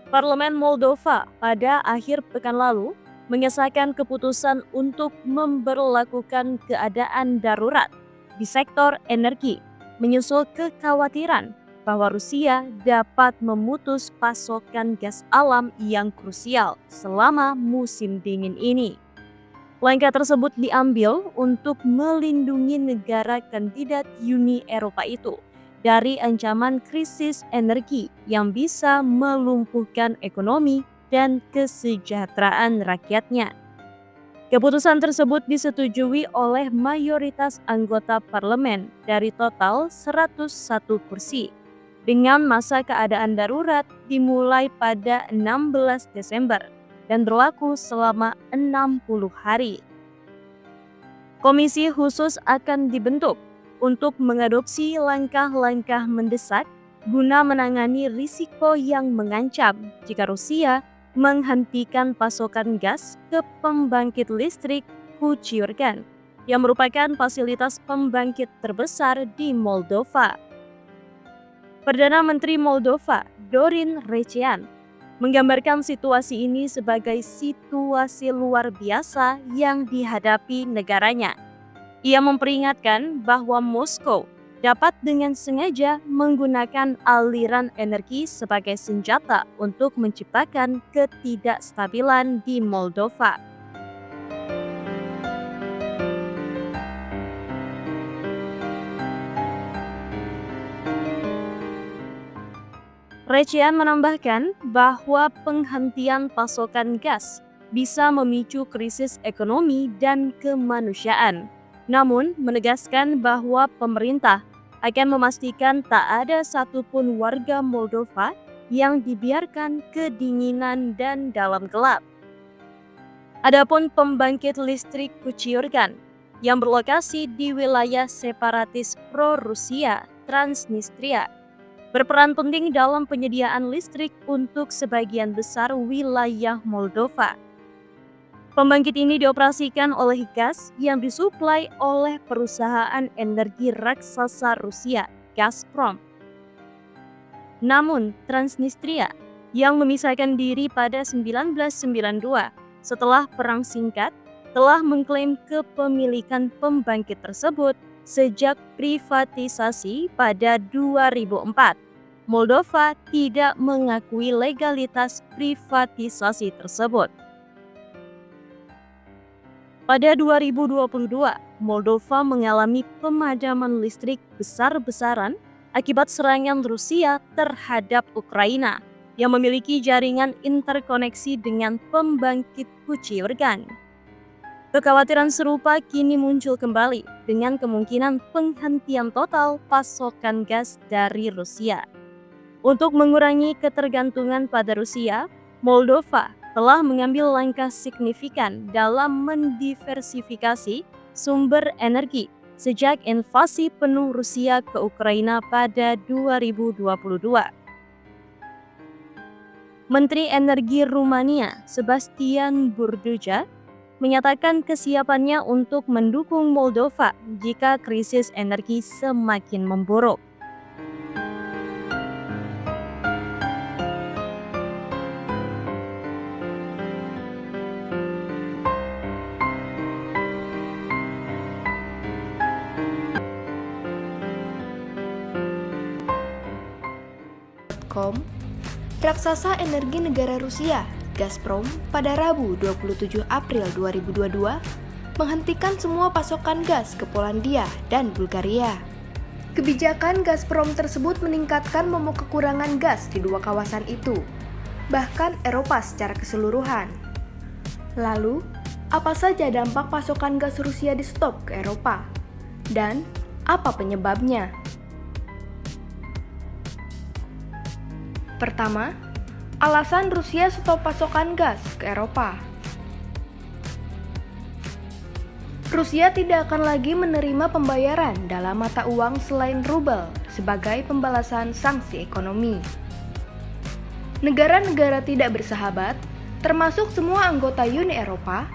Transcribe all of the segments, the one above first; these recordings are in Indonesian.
Parlemen Moldova pada akhir pekan lalu mengesahkan keputusan untuk memberlakukan keadaan darurat di sektor energi, menyusul kekhawatiran bahwa Rusia dapat memutus pasokan gas alam yang krusial selama musim dingin ini. Langkah tersebut diambil untuk melindungi negara kandidat Uni Eropa itu dari ancaman krisis energi yang bisa melumpuhkan ekonomi dan kesejahteraan rakyatnya. Keputusan tersebut disetujui oleh mayoritas anggota parlemen dari total 101 kursi dengan masa keadaan darurat dimulai pada 16 Desember dan berlaku selama 60 hari. Komisi khusus akan dibentuk untuk mengadopsi langkah-langkah mendesak guna menangani risiko yang mengancam jika Rusia menghentikan pasokan gas ke pembangkit listrik Kuchyurgan yang merupakan fasilitas pembangkit terbesar di Moldova. Perdana Menteri Moldova, Dorin Recean, menggambarkan situasi ini sebagai situasi luar biasa yang dihadapi negaranya. Ia memperingatkan bahwa Moskow dapat dengan sengaja menggunakan aliran energi sebagai senjata untuk menciptakan ketidakstabilan di Moldova. Recean menambahkan bahwa penghentian pasokan gas bisa memicu krisis ekonomi dan kemanusiaan. Namun, menegaskan bahwa pemerintah akan memastikan tak ada satupun warga Moldova yang dibiarkan kedinginan dan dalam gelap. Adapun pembangkit listrik Kuchyurgan yang berlokasi di wilayah separatis pro-Rusia Transnistria berperan penting dalam penyediaan listrik untuk sebagian besar wilayah Moldova. Pembangkit ini dioperasikan oleh gas yang disuplai oleh perusahaan energi raksasa Rusia, Gazprom. Namun, Transnistria yang memisahkan diri pada 1992 setelah perang singkat telah mengklaim kepemilikan pembangkit tersebut sejak privatisasi pada 2004. Moldova tidak mengakui legalitas privatisasi tersebut. Pada 2022, Moldova mengalami pemadaman listrik besar-besaran akibat serangan Rusia terhadap Ukraina yang memiliki jaringan interkoneksi dengan pembangkit Kuchyurgan. Kekhawatiran serupa kini muncul kembali dengan kemungkinan penghentian total pasokan gas dari Rusia. Untuk mengurangi ketergantungan pada Rusia, Moldova telah mengambil langkah signifikan dalam mendiversifikasi sumber energi sejak invasi penuh Rusia ke Ukraina pada 2022. Menteri Energi Rumania, Sebastian Burduja, menyatakan kesiapannya untuk mendukung Moldova jika krisis energi semakin memburuk. Raksasa energi negara Rusia, Gazprom, pada Rabu 27 April 2022 menghentikan semua pasokan gas ke Polandia dan Bulgaria. Kebijakan Gazprom tersebut meningkatkan momok kekurangan gas di dua kawasan itu, bahkan Eropa secara keseluruhan. Lalu, apa saja dampak pasokan gas Rusia di stop ke Eropa? Dan apa penyebabnya? Pertama, alasan Rusia stop pasokan gas ke Eropa. Rusia tidak akan lagi menerima pembayaran dalam mata uang selain rubel sebagai pembalasan sanksi ekonomi. Negara-negara tidak bersahabat, termasuk semua anggota Uni Eropa,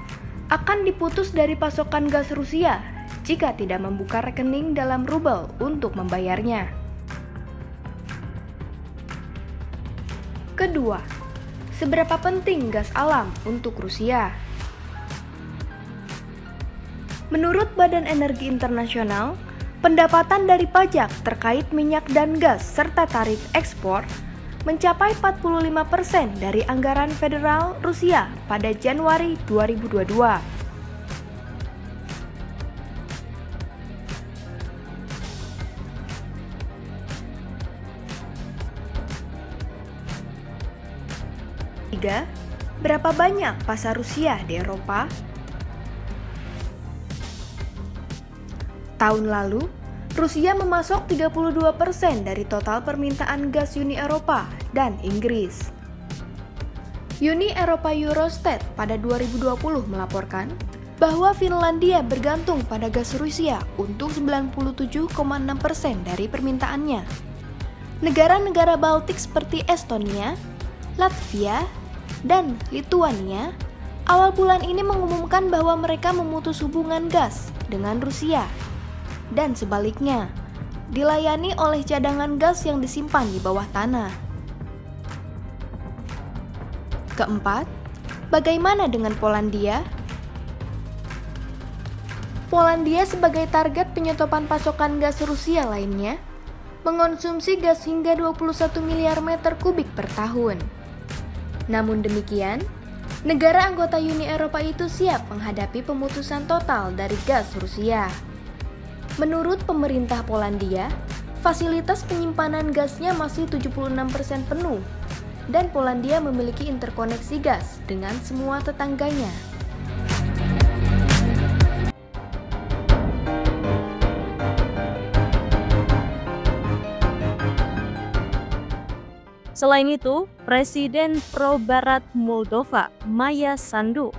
akan diputus dari pasokan gas Rusia jika tidak membuka rekening dalam rubel untuk membayarnya. Kedua, Seberapa penting gas alam untuk Rusia? Menurut Badan Energi Internasional, pendapatan dari pajak terkait minyak dan gas serta tarif ekspor mencapai 45% dari anggaran federal Rusia pada Januari 2022. Tiga, berapa banyak pasar Rusia di Eropa? Tahun lalu, Rusia memasok 32% dari total permintaan gas Uni Eropa dan Inggris. Uni Eropa Eurostat pada 2020 melaporkan bahwa Finlandia bergantung pada gas Rusia untuk 97,6% dari permintaannya. Negara-negara Baltik seperti Estonia, Latvia, dan Lituania awal bulan ini mengumumkan bahwa mereka memutus hubungan gas dengan Rusia dan sebaliknya dilayani oleh cadangan gas yang disimpan di bawah tanah. Keempat, bagaimana dengan Polandia? Polandia sebagai target penyetopan pasokan gas Rusia lainnya mengonsumsi gas hingga 21 miliar meter kubik per tahun. Namun demikian, negara anggota Uni Eropa itu siap menghadapi pemutusan total dari gas Rusia. Menurut pemerintah Polandia, fasilitas penyimpanan gasnya masih 76% penuh, dan Polandia memiliki interkoneksi gas dengan semua tetangganya. Selain itu, Presiden pro-Barat Moldova, Maya Sandu,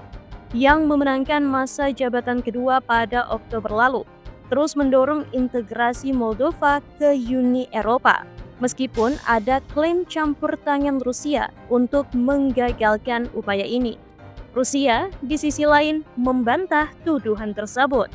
yang memenangkan masa jabatan kedua pada Oktober lalu, terus mendorong integrasi Moldova ke Uni Eropa, meskipun ada klaim campur tangan Rusia untuk menggagalkan upaya ini. Rusia, di sisi lain, membantah tuduhan tersebut.